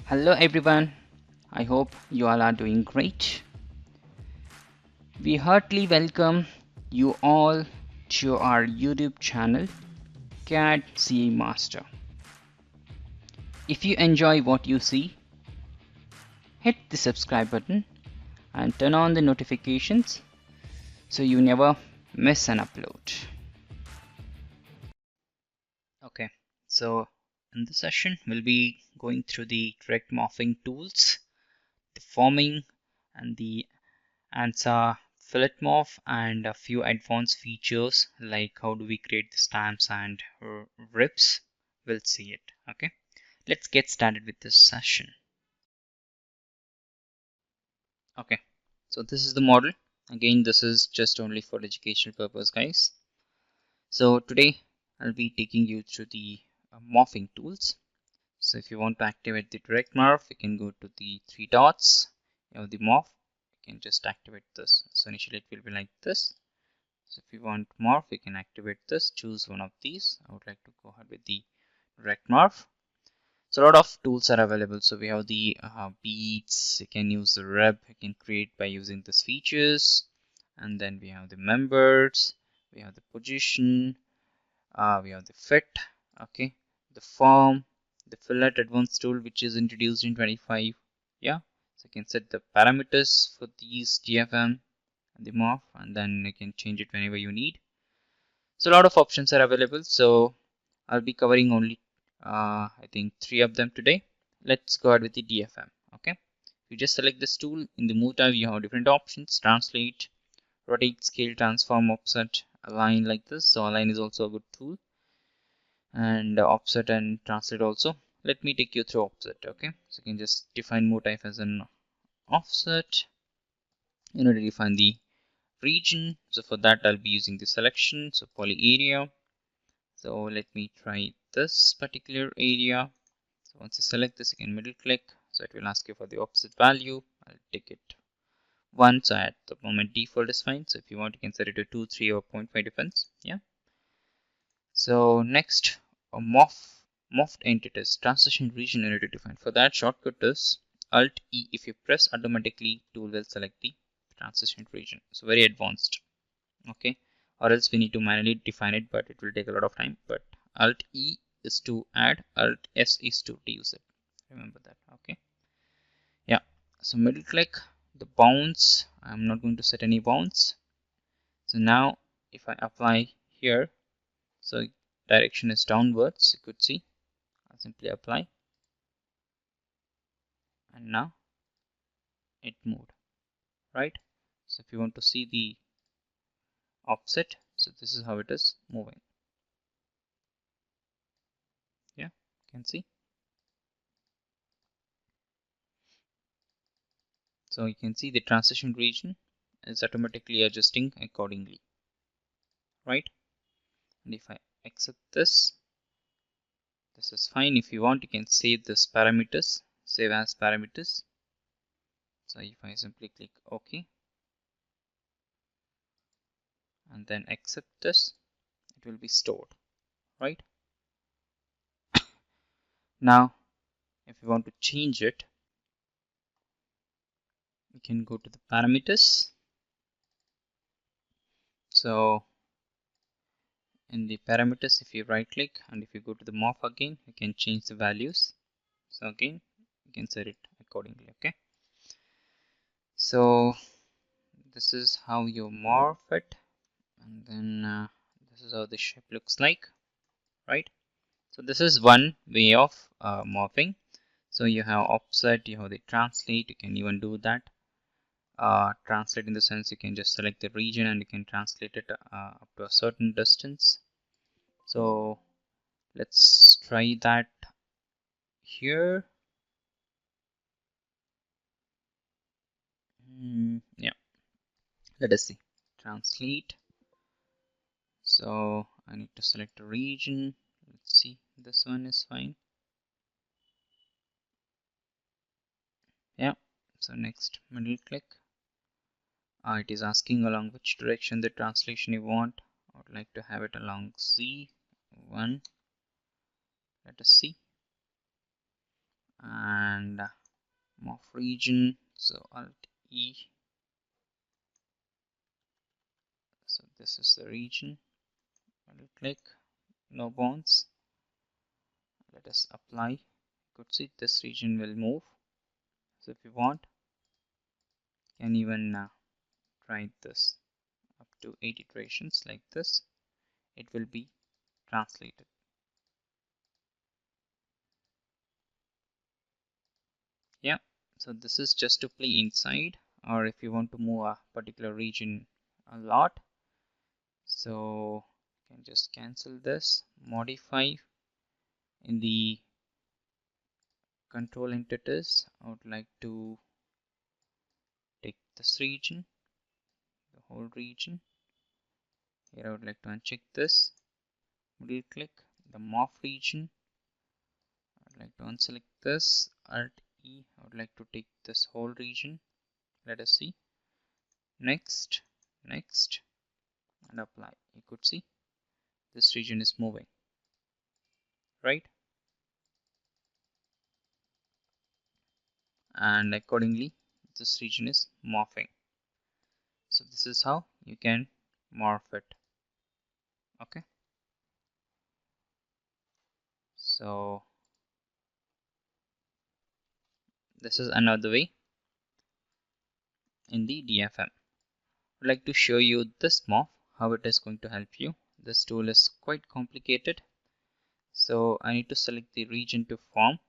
Hello everyone, I hope you all are doing great. We heartily welcome you all to our YouTube channel cadcaemaster. If you enjoy what you see, hit the subscribe button and turn on the notifications so you never miss an upload. Okay, so in this session we'll be going through the direct morphing tools, the forming and the ANSA Fillet Morph, and a few advanced features like how do we create the stamps and ribs. We'll see it. Okay, let's get started with this session. Okay, so this is the model. Again, this is just only for educational purpose, guys. So today I'll be taking you through the morphing tools. So if you want to activate the direct morph, you can go to the three dots. You have the morph. You can just activate this. So initially it will be like this. So if you want morph, you can activate this. Choose one of these. I would like to go ahead with the direct morph. So a lot of tools are available. So we have the beads. You can use the rib. You can create by using these features. And then we have the members. We have the position. We have the fit. Okay, the form, the fillet advanced tool which is introduced in 25. Yeah, so you can set the parameters for these DFM and the morph, and then you can change it whenever you need. So a lot of options are available. So I'll be covering only I think 3 of them today. Let's go ahead with the DFM. Okay, you just select this tool. In the move tab you have different options: translate, rotate, scale, transform, offset, align, like this. So align is also a good tool, and offset and translate also. Let me take you through offset. Okay, so you can just define move type as an offset. You know, to define the region. So for that I'll be using the selection, so poly area. So let me try this particular area. So once you select this, you can middle click. So it will ask you for the offset value. I'll take it 1. So at the moment default is fine. So if you want, you can set it to 2, 3 or 0.5 difference. Yeah. So next, a morphed entities transition region you need to define. For that, shortcut is Alt E. If you press, automatically tool will select the transition region. So very advanced. Okay, or else we need to manually define it, but it will take a lot of time. But Alt E is to add, Alt S is to use it. Remember that. Okay, yeah. So middle click, the bounds, I'm not going to set any bounds. So now if I apply here, so direction is downwards, you could see. I'll simply apply, and now it moved, right? So if you want to see the offset, so this is how it is moving. Yeah, you can see. So you can see the transition region is automatically adjusting accordingly, right? And if I accept this, this is fine. If you want, you can save this parameters, save as parameters. So if I simply click OK and then accept this, it will be stored, right? Now if you want to change it, you can go to the parameters. So in the parameters, if you right click and if you go to the morph again, you can change the values. So again, you can set it accordingly. Okay, so this is how you morph it, and then this is how the shape looks like, right? So this is one way of morphing. So you have offset, you have the translate. You can even do that. Translate in the sense you can just select the region and you can translate it up to a certain distance. So let's try that here. Yeah, let us see. Translate. So I need to select a region. Let's see, this one is fine. Yeah, so next, middle click. It is asking along which direction the translation you want. I would like to have it along Z1. Let us see. and morph region, so Alt E. So this is the region. Double click, no bounds. Let us apply. You could see this region will move. So if you want, you can even try this up to 8 iterations like this. It will be translated. Yeah, so this is just to play inside, or if you want to move a particular region a lot, so you can just cancel this, modify. In the control entities, I would like to take this region, the whole region. Here I would like to uncheck this, middle click the morph region. I would like to unselect this, Alt E. I would like to take this whole region. Let us see. Next, next, and apply. You could see this region is moving, right? And accordingly, this region is morphing. So this is how you can morph it. Okay. So this is another way in the DFM. I'd like to show you this morph, how it is going to help you. This tool is quite complicated. So I need to select the region to form.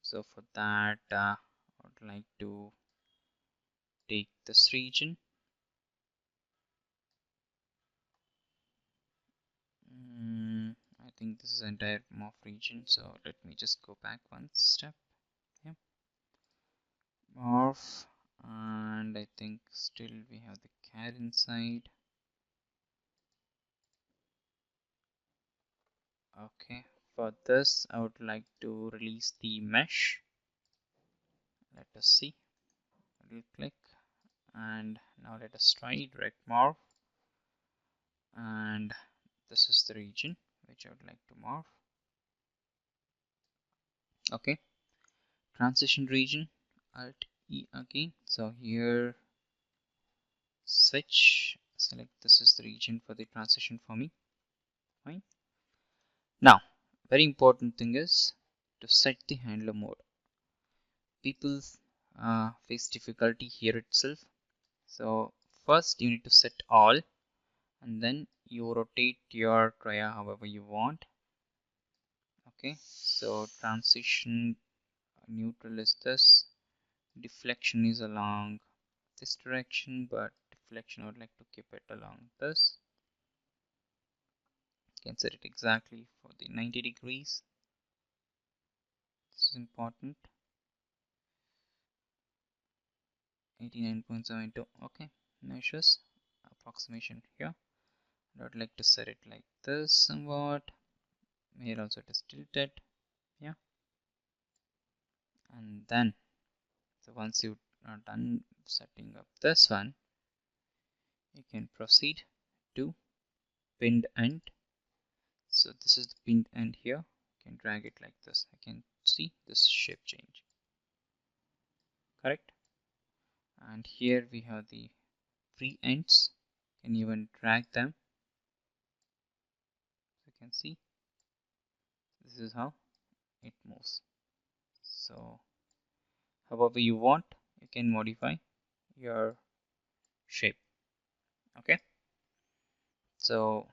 So for that, I would like to take this region. I think this is entire morph region. So let me just go back one step. Yeah. Morph, and I think still we have the CAD inside. Okay, for this I would like to release the mesh. Let us see. Double click, and now let us try direct morph, and this is the region which I would like to morph. Okay, transition region, Alt E again. So here switch, select this is the region for the transition for me. Fine. Now very important thing is to set the handler mode. People face difficulty here itself. So first you need to set all, and then you rotate your 𝐾𝐄 however you want. Okay, so transition neutral is this, deflection is along this direction, but deflection I would like to keep it along this. You can set it exactly for the 90 degrees. This is important. 89.72. Okay, no issues. Approximation here. I would like to set it like this somewhat. Here also it is tilted. Yeah. And then, so once you are done setting up this one, you can proceed to pinned end. So this is the pinned end here. You can drag it like this. I can see this shape change. Correct? And here we have the free ends. You can even drag them. You can see this is how it moves. So however you want, you can modify your shape. Okay, so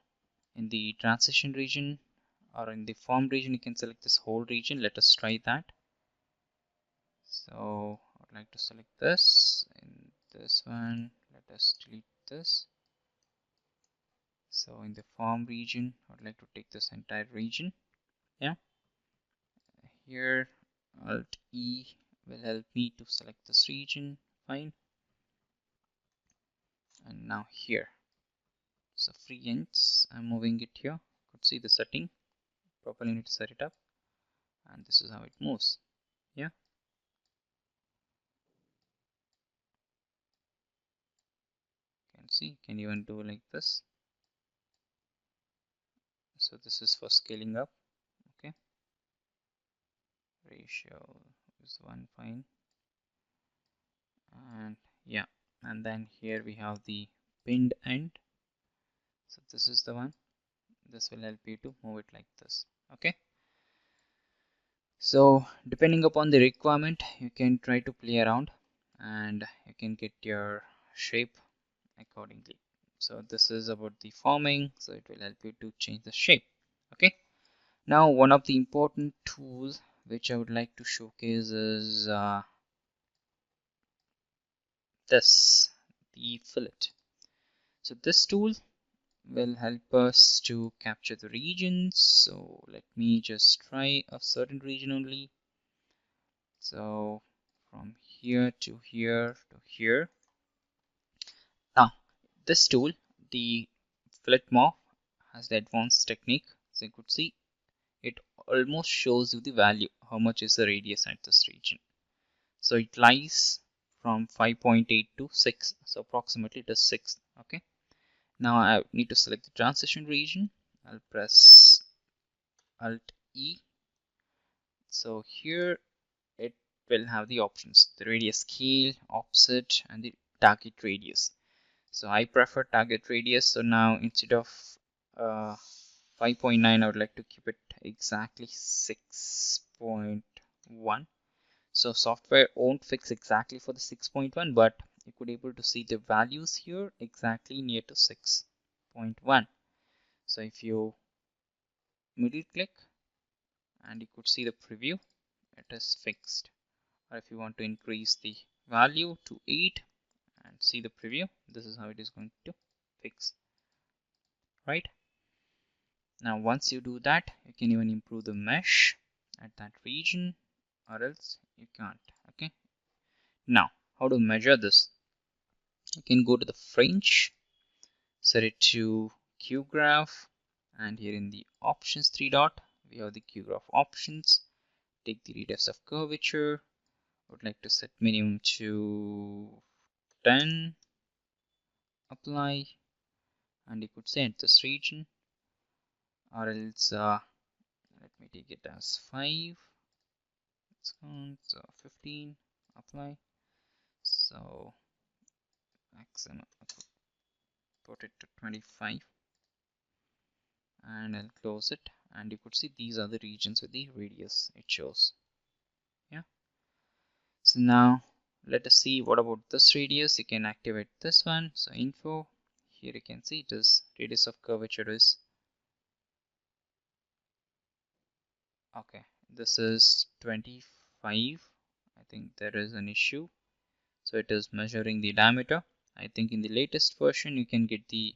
in the transition region or in the form region, you can select this whole region. Let us try that. So I would like to select this. In this one, let us delete this. So in the form region, I would like to take this entire region. Yeah, here Alt E will help me to select this region. Fine. And now here, so free ends, I'm moving it here. You could see the setting. Properly need to set it up, and this is how it moves. Yeah, you can see, you can even do like this. So this is for scaling up. Okay, ratio this one fine. And yeah, and then here we have the pinned end. So this is the one. This will help you to move it like this. Okay. So depending upon the requirement, you can try to play around and you can get your shape accordingly. So this is about the forming, so it will help you to change the shape. Okay. Now one of the important tools which I would like to showcase is the fillet. So this tool will help us to capture the regions. So let me just try a certain region only. So from here to here to here. Now this tool, the Fillet Morph, has the advanced technique. So you could see it almost shows you the value, how much is the radius at this region. So it lies from 5.8 to 6, so approximately it is 6. Okay, now I need to select the transition region. I'll press Alt E. So here it will have the options, the radius scale, offset, and the target radius. So I prefer target radius, so now instead of 5.9 I would like to keep it exactly 6.1. So software won't fix exactly for the 6.1, but you could able to see the values here exactly near to 6.1. So if you middle click and you could see the preview, it is fixed. Or if you want to increase the value to 8 and see the preview, this is how it is going to fix, right? Now once you do that, you can even improve the mesh at that region, or else you can't. Okay, now how to measure this? You can go to the fringe, set it to Q graph, and here in the options 3 dot we have the Q graph options. Take the radius of curvature. I would like to set minimum to 10, apply, and you could say this region, or else let me take it as 5, it's gone, so 15, apply. So maximum put it to 25 and I'll close it, and you could see these are the regions with the radius it shows. Yeah, so now let us see what about this radius. You can activate this one. So info, here you can see it is radius of curvature is okay, this is 25. I think there is an issue, so it is measuring the diameter. I think in the latest version you can get the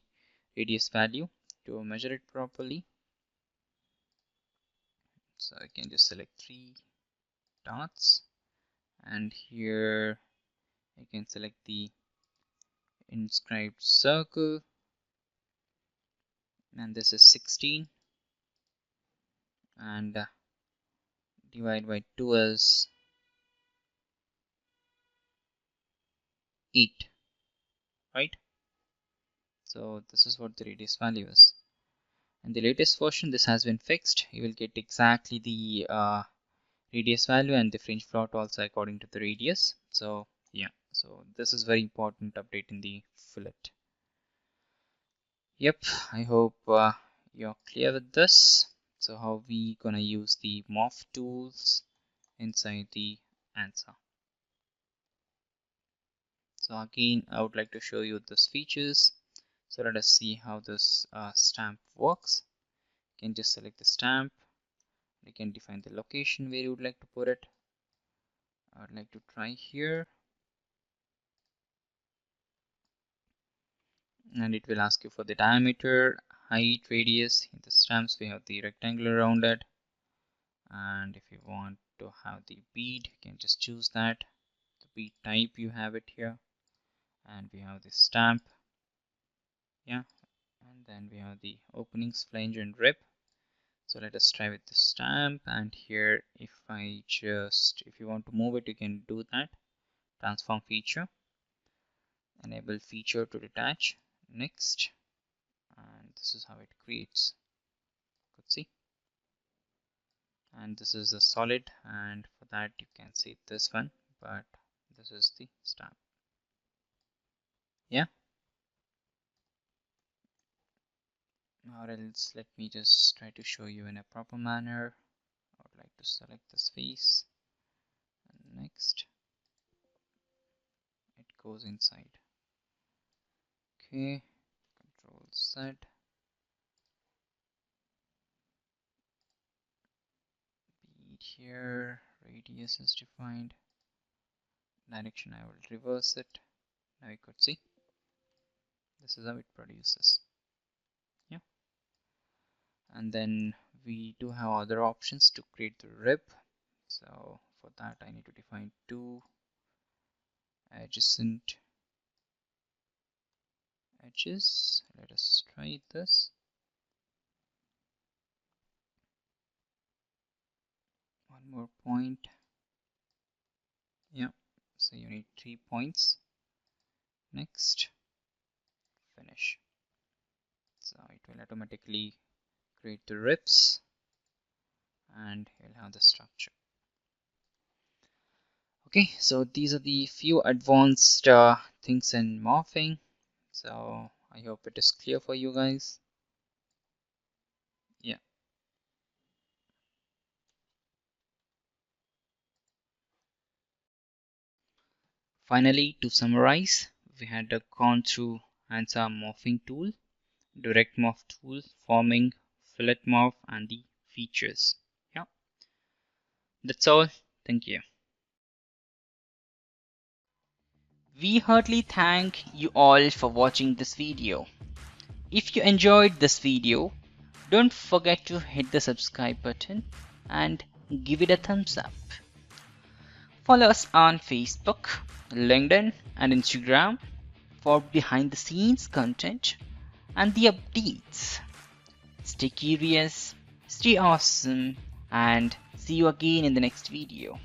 radius value to measure it properly. So I can just select 3 dots, and here I can select the inscribed circle, and this is 16, and divide by 2 is 8, right? So this is what the radius value is. In the latest version this has been fixed. You will get exactly the radius value and the fringe plot also according to the radius. So yeah, so this is very important update in the fillet. Yep, I hope you're clear with this. So how we gonna use the morph tools inside the ANSA. So again, I would like to show you these features. So let us see how this stamp works. You can just select the stamp. You can define the location where you would like to put it. I would like to try here, and it will ask you for the diameter, height, radius. In the stamps we have the rectangle around it, and if you want to have the bead, you can just choose that. The bead type, you have it here, and we have the stamp. Yeah, and then we have the openings, flange, and rib. So let us try with the stamp, and here if you want to move it, you can do that. Transform feature, enable feature to detach, next, and this is how it creates. Could see, and this is the solid, and for that you can see this one, but this is the stamp. Yeah, or else let me just try to show you in a proper manner. I would like to select this face, and next it goes inside. Okay, Control Z. Bead here, radius is defined. Direction I will reverse it. Now you could see this is how it produces. Yeah, and then we do have other options to create the rib. So for that I need to define two adjacent edges. Let us try this. One more point. Yeah, so you need 3 points. Next, finish. So it will automatically create the ribs, and you'll have the structure. Okay, so these are the few advanced things in morphing. So I hope it is clear for you guys. Yeah. Finally, to summarize, we had gone through ANSA Morphing tool, Direct Morph tool, Forming, Fillet Morph, and the features. Yeah. That's all. Thank you. We heartily thank you all for watching this video. If you enjoyed this video, don't forget to hit the subscribe button and give it a thumbs up. Follow us on Facebook, LinkedIn, and Instagram for behind the scenes content and the updates. Stay curious, stay awesome, and see you again in the next video.